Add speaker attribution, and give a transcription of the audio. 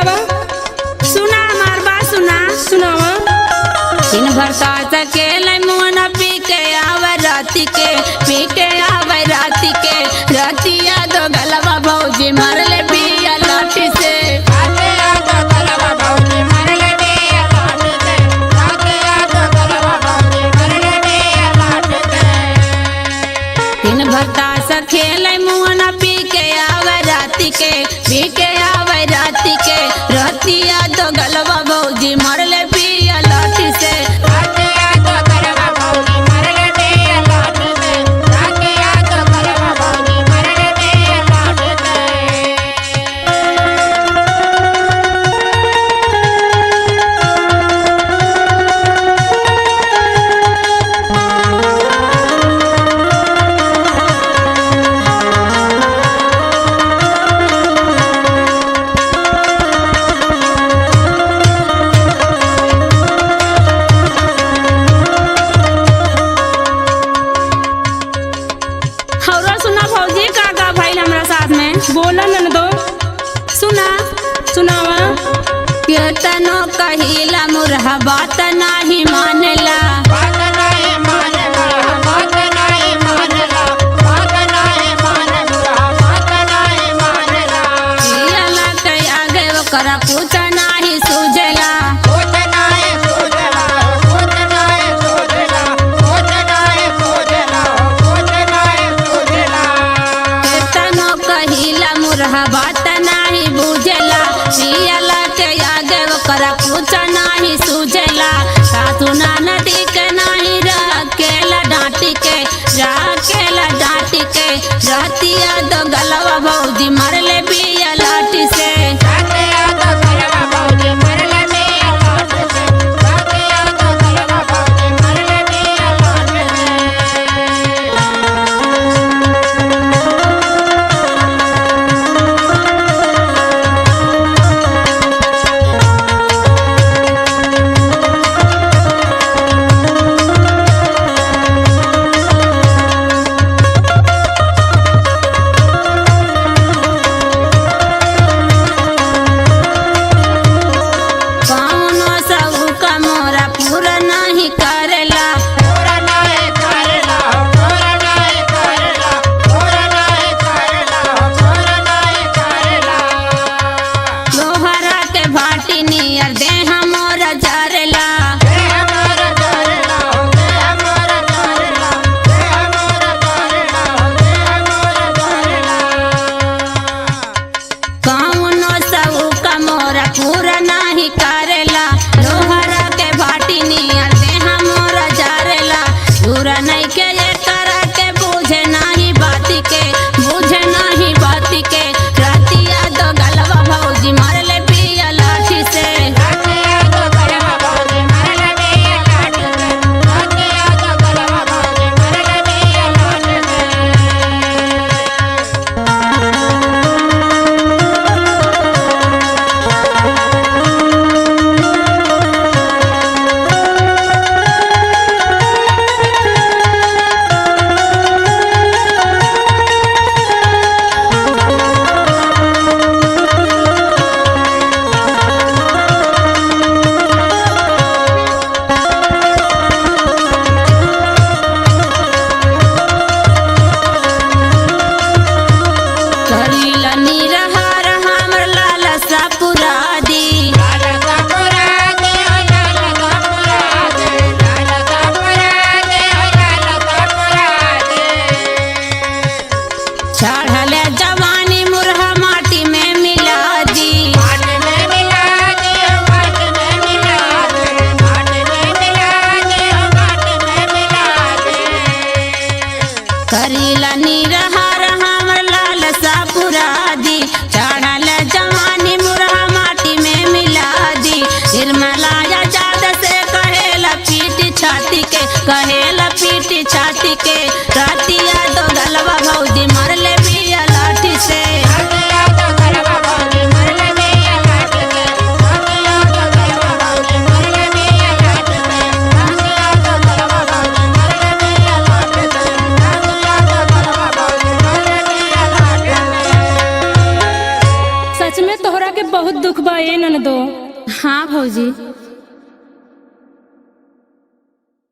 Speaker 1: बतावा।
Speaker 2: सुना हमार बात सुना।
Speaker 1: सुनावा।
Speaker 2: दिन भर सास अकेले मुआना पी के आवे राती के, पी के आवे राती के। रतिया दो गलवा भौजी मारले बिया लाठी से। दिन भर ताश खेले मुआना पी के आवे राती के, पी के आवे राती के। रतिया दो गलवा भौजी मारले बिया लाठी से।
Speaker 1: बोला ननदो।
Speaker 2: सुना।
Speaker 1: सुनावा।
Speaker 2: कीर्तनो कहिला मुरहा बात नाही मानेला। पियला के आगे ओकरा कुछ नाही सूझेला। कीर्तनो कहिला मुरहा बात नाही बुझेला। पियला के आगे ओकरा कुछ नाही सूझेला। सासु नदी के नाही रखेला डांटी के, रखेला डांटी के। रतिया दो गलवा भौजी मारले बिया लाठी से। करीला निरहार हमर लाल सापुरा दी। चढ़ल जवानी मुरहा माटी में मिला दी। निर्मलाया जाद से कहेला पीटी छाती के, कहेला पीटी छाती के। रतिया दो गलवा भौजी मारले बिया लाठी से।
Speaker 1: बहुत दुख बा।
Speaker 2: हाँ भौजी।